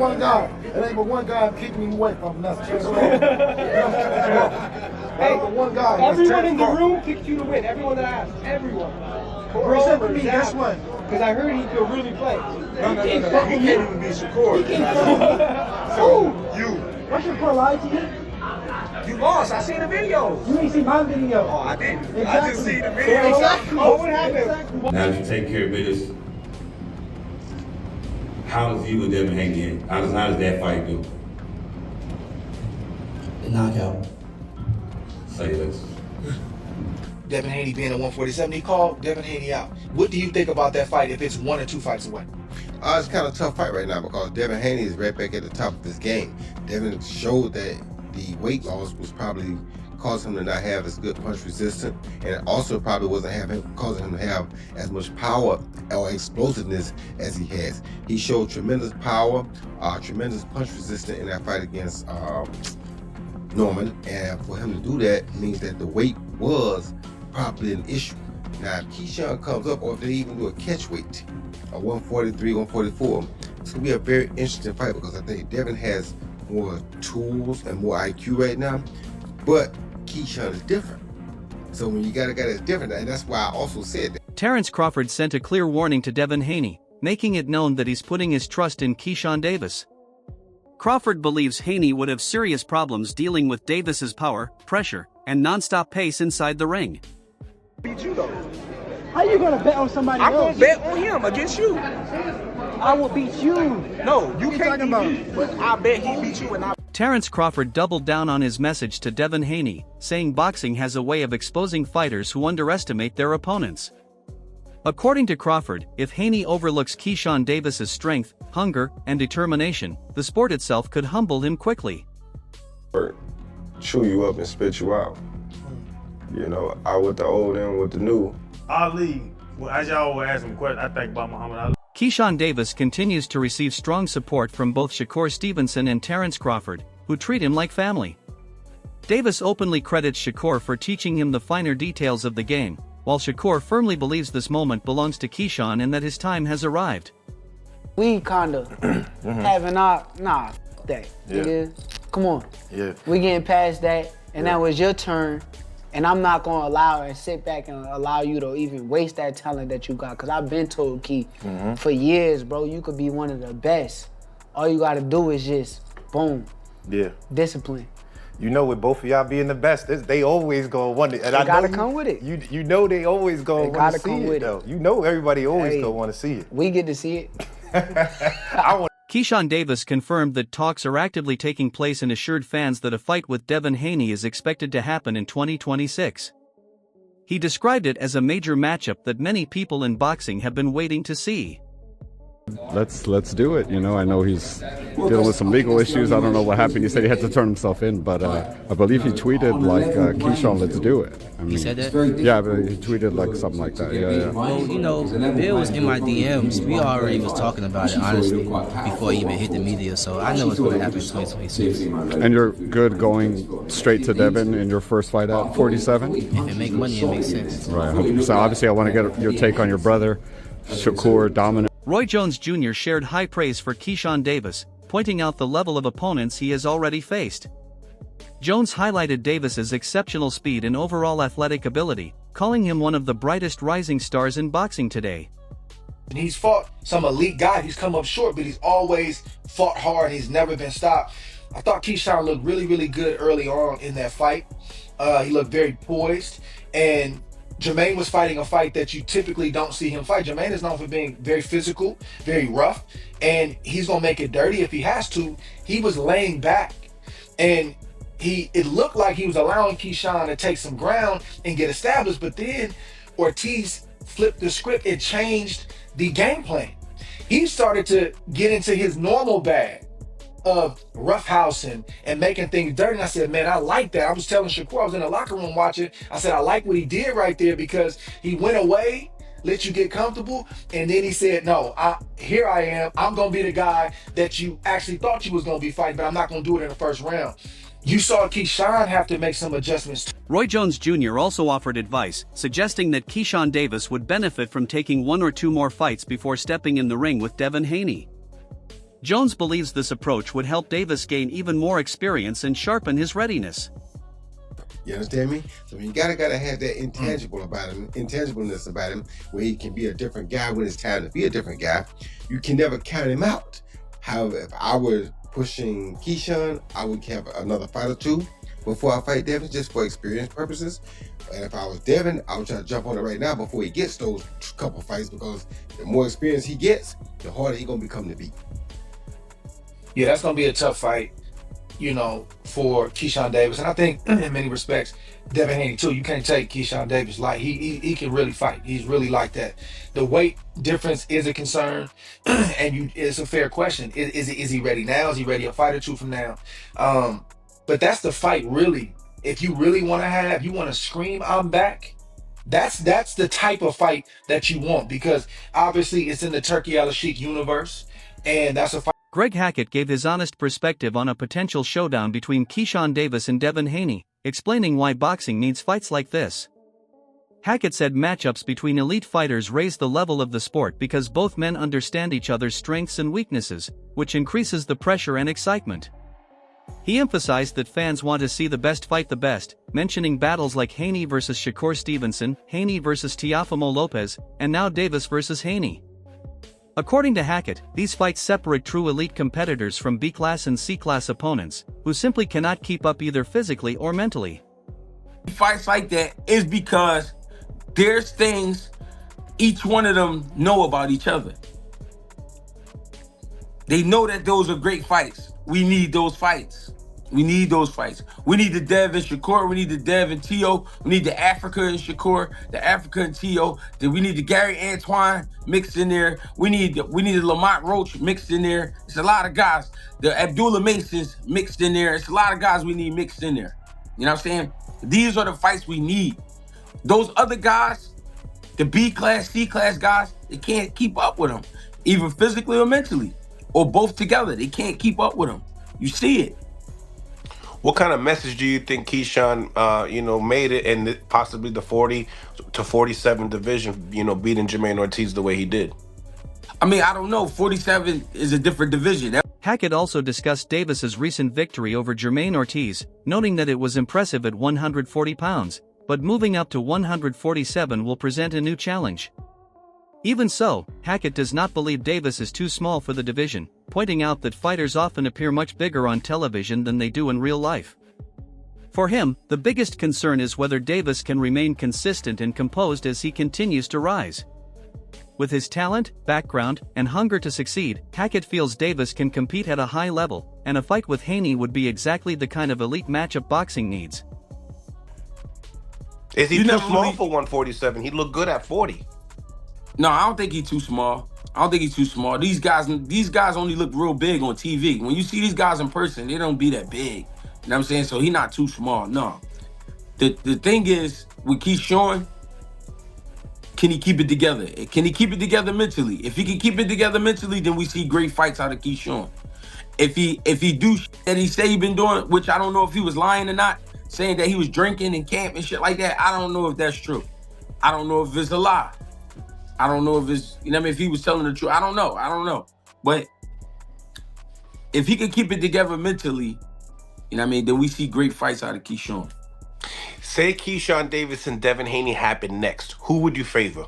one guy. It ain't but one guy keeping me away from nothing. Hey, one guy. everyone in the room picked you to win. Everyone that I asked. Everyone. Except for me, guess what? Because I heard he could really play. No. He can't even be Shakur. So, you. What's your poor lie to you? You lost. I seen the video. You ain't seen my video. Oh, I didn't. Exactly. I just seen the video. Exactly. Oh, what happened? Now that you take care of business, how does you with Devin Haney in? How does that fight go? The knockout. Say this. Devin Haney being at 147, he called Devin Haney out. What do you think about that fight if it's 1 or 2 fights away? It's kind of a tough fight right now because Devin Haney is right back at the top of his game. Devin showed that the weight loss was probably causing him to not have as good punch resistance, and it also probably wasn't causing him to have as much power or explosiveness as he has. He showed tremendous power, tremendous punch resistance in that fight against Norman, and for him to do that means that the weight was probably an issue. Now, if Keyshawn comes up, or if they even do a catch weight, a 143, 144, it's going to be a very interesting fight because I think Devin has more tools and more IQ right now, but Keyshawn is different. So when you got a guy that's different, and that's why I also said that. Terence Crawford sent a clear warning to Devin Haney, making it known that he's putting his trust in Keyshawn Davis. Crawford believes Haney would have serious problems dealing with Davis's power, pressure, and non-stop pace inside the ring. Beat you though. How you gonna bet on somebody I'm else? gonna bet on him against you. I will beat you. No, you can't beat me. But I bet he beat you and I. Terence Crawford doubled down on his message to Devin Haney, saying boxing has a way of exposing fighters who underestimate their opponents. According to Crawford, if Haney overlooks Keyshawn Davis's strength, hunger, and determination, the sport itself could humble him quickly. Or chew you up and spit you out. You know, out with the old and with the new. Ali, well, as y'all were asking questions, I think about Muhammad Ali. Keyshawn Davis continues to receive strong support from both Shakur Stevenson and Terence Crawford, who treat him like family. Davis openly credits Shakur for teaching him the finer details of the game, while Shakur firmly believes this moment belongs to Keyshawn and that his time has arrived. We kinda having our, that, nigga. Come on. Yeah. We getting past that, and that was your turn. And I'm not gonna allow and sit back and allow you to even waste that talent that you got. Cause I've been told, Key, for years, bro, you could be one of the best. All you gotta do is just, boom. Yeah. Discipline. You know, with both of y'all being the best, they always gonna want it. And they gotta come with it. You know they always gonna want to see it, though. You know everybody always gonna want to see it. We get to see it. Keyshawn Davis confirmed that talks are actively taking place and assured fans that a fight with Devin Haney is expected to happen in 2026. He described it as a major matchup that many people in boxing have been waiting to see. Let's do it. You know, I know he's dealing with some legal issues. I don't know what happened. He said he had to turn himself in, but I believe he tweeted like, Keyshawn, let's do it. I mean, he said that? Yeah, but he tweeted like something like that. Yeah. Well, you know, Bill was in my DMs. We already was talking about it, honestly, before he even hit the media, so I know it's going to happen in 2026. And you're good going straight to Devin in your first fight at 47? If it make money, it makes sense. Right, 100%. Obviously, I want to get your take on your brother, Shakur, dominant. Roy Jones Jr. shared high praise for Keyshawn Davis, pointing out the level of opponents he has already faced. Jones highlighted Davis's exceptional speed and overall athletic ability, calling him one of the brightest rising stars in boxing today. And he's fought some elite guys. He's come up short, but he's always fought hard. He's never been stopped. I thought Keyshawn looked really, really good early on in that fight. He looked very poised, and Jermaine was fighting a fight that you typically don't see him fight. Jermaine is known for being very physical, very rough, and he's gonna make it dirty if he has to. He was laying back, and it looked like he was allowing Keyshawn to take some ground and get established, but then Ortiz flipped the script. It changed the game plan. He started to get into his normal bag of roughhousing and making things dirty. And I said, man, I like that. I was telling Shakur, I was in the locker room watching. I said, I like what he did right there because he went away, let you get comfortable, and then he said, no, here I am. I'm going to be the guy that you actually thought you was going to be fighting, but I'm not going to do it in the first round. You saw Keyshawn have to make some adjustments. Roy Jones Jr. also offered advice, suggesting that Keyshawn Davis would benefit from taking 1 or 2 more fights before stepping in the ring with Devin Haney. Jones believes this approach would help Davis gain even more experience and sharpen his readiness. You understand me? So you gotta have that intangibleness about him, where he can be a different guy when it's time to be a different guy. You can never count him out. However, if I were pushing Keyshawn, I would have another fight or two before I fight Devin, just for experience purposes. And if I was Devin, I would try to jump on it right now before he gets those couple fights, because the more experience he gets, the harder he's gonna become to beat. Yeah, that's gonna be a tough fight, you know, for Keyshawn Davis. And I think in many respects, Devin Haney too. You can't take Keyshawn Davis light. He can really fight. He's really like that. The weight difference is a concern, and it's a fair question. Is he ready now? Is he ready a fight or two from now? But that's the fight, really. If you really want to scream, I'm back. That's the type of fight that you want, because obviously it's in the Turkey Al-Sheikh universe, and that's a fight. Greg Hackett gave his honest perspective on a potential showdown between Keyshawn Davis and Devin Haney, explaining why boxing needs fights like this. Hackett said matchups between elite fighters raise the level of the sport because both men understand each other's strengths and weaknesses, which increases the pressure and excitement. He emphasized that fans want to see the best fight the best, mentioning battles like Haney versus Shakur Stevenson, Haney versus Teofimo Lopez, and now Davis versus Haney. According to Hackett, these fights separate true elite competitors from B-class and C-class opponents, who simply cannot keep up either physically or mentally. Fights like that is because there's things each one of them know about each other. They know that those are great fights. We need those fights. We need those fights. We need the Dev and Shakur. We need the Dev and Tio. We need the Africa and Shakur, the Africa and Tio. Then we need the Gary Antoine mixed in there. We need the Lamont Roach mixed in there. It's a lot of guys. The Abdullah Masons mixed in there. It's a lot of guys we need mixed in there. You know what I'm saying? These are the fights we need. Those other guys, the B-class, C-class guys, they can't keep up with them, either physically or mentally, or both together. They can't keep up with them. You see it. What kind of message do you think Keyshawn, made it in possibly the 40 to 47 division, beating Jermaine Ortiz the way he did? I mean, I don't know. 47 is a different division. Hackett also discussed Davis's recent victory over Jermaine Ortiz, noting that it was impressive at 140 pounds, but moving up to 147 will present a new challenge. Even so, Hackett does not believe Davis is too small for the division, pointing out that fighters often appear much bigger on television than they do in real life. For him, the biggest concern is whether Davis can remain consistent and composed as he continues to rise. With his talent, background, and hunger to succeed, Hackett feels Davis can compete at a high level, and a fight with Haney would be exactly the kind of elite matchup boxing needs. Is he too small for 147? He looked good at 40. No, I don't think he's too small. These guys only look real big on TV. When you see these guys in person, they don't be that big. You know what I'm saying? So he's not too small, no. The thing is, with Keyshawn, can he keep it together? Can he keep it together mentally? If he can keep it together mentally, then we see great fights out of Keyshawn. If he do that he say he been doing, which I don't know if he was lying or not, saying that he was drinking and camp and shit like that, I don't know if that's true. I don't know if it's a lie. I don't know if it's, if he was telling the truth. I don't know. But if he could keep it together mentally, then we see great fights out of Keyshawn. Say Keyshawn Davis and Devin Haney happen next. Who would you favor?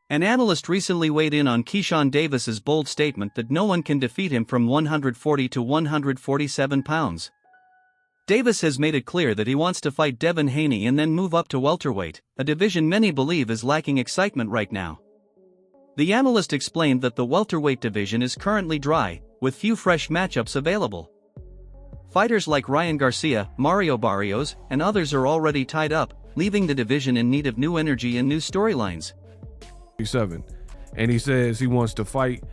An analyst recently weighed in on Keyshawn Davis's bold statement that no one can defeat him from 140 to 147 pounds. Davis has made it clear that he wants to fight Devin Haney and then move up to welterweight, a division many believe is lacking excitement right now. The analyst explained that the welterweight division is currently dry, with few fresh matchups available. Fighters like Ryan Garcia, Mario Barrios, and others are already tied up, leaving the division in need of new energy and new storylines. And he says he wants to fight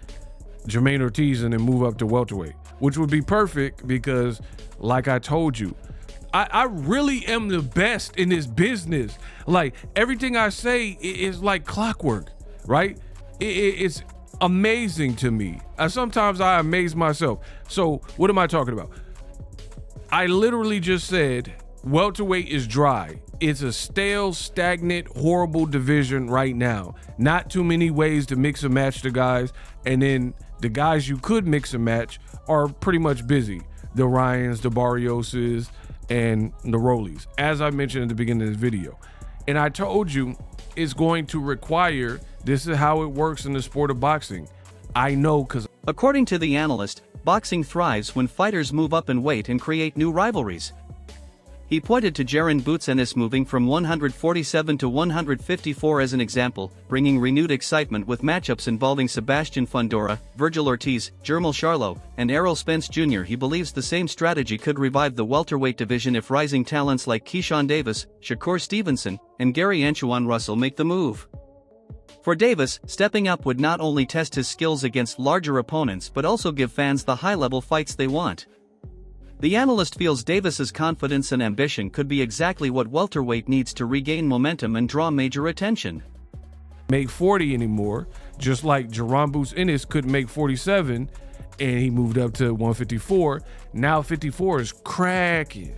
Jermaine Ortiz and then move up to welterweight, which would be perfect because, like I told you, I really am the best in this business. Like, everything I say is like clockwork, right? It's amazing to me. Sometimes I amaze myself. So what am I talking about? I literally just said welterweight is dry. It's a stale, stagnant, horrible division right now. Not too many ways to mix and match the guys. And then The guys you could mix and match are pretty much busy. The Ryans, the Barrioses, and the Rollies, as I mentioned at the beginning of this video. And I told you it's going to require, this is how it works in the sport of boxing. I know because... According to the analyst, boxing thrives when fighters move up in weight and create new rivalries. He pointed to Jaron Boots Ennis moving from 147 to 154 as an example, bringing renewed excitement with matchups involving Sebastian Fundora, Virgil Ortiz, Jermel Charlo, and Errol Spence Jr. He believes the same strategy could revive the welterweight division if rising talents like Keyshawn Davis, Shakur Stevenson, and Gary Antoine Russell make the move. For Davis, stepping up would not only test his skills against larger opponents but also give fans the high-level fights they want. The analyst feels Davis's confidence and ambition could be exactly what welterweight needs to regain momentum and draw major attention. Make 40 anymore, just like Jaron Boots Ennis couldn't make 47, and he moved up to 154. Now 54 is cracking.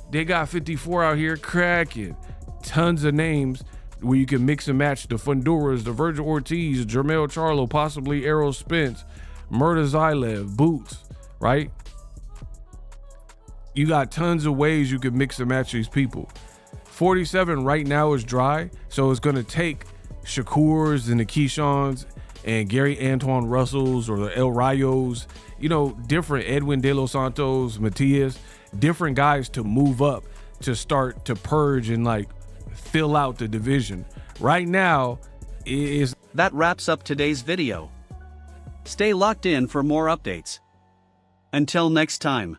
They got 54 out here cracking. Tons of names where you can mix and match the Fundoras, the Virgil Ortiz, Jermel Charlo, possibly Errol Spence, Murtazaev, Boots, right? You got tons of ways you can mix and match these people. 47 right now is dry, so it's going to take Shakur's and the Keyshawns and Gary Antoine Russells or the El Rayos, you know, different Edwin De Los Santos, Matias, different guys to move up to start to purge and like fill out the division. Right now is... That wraps up today's video. Stay locked in for more updates. Until next time.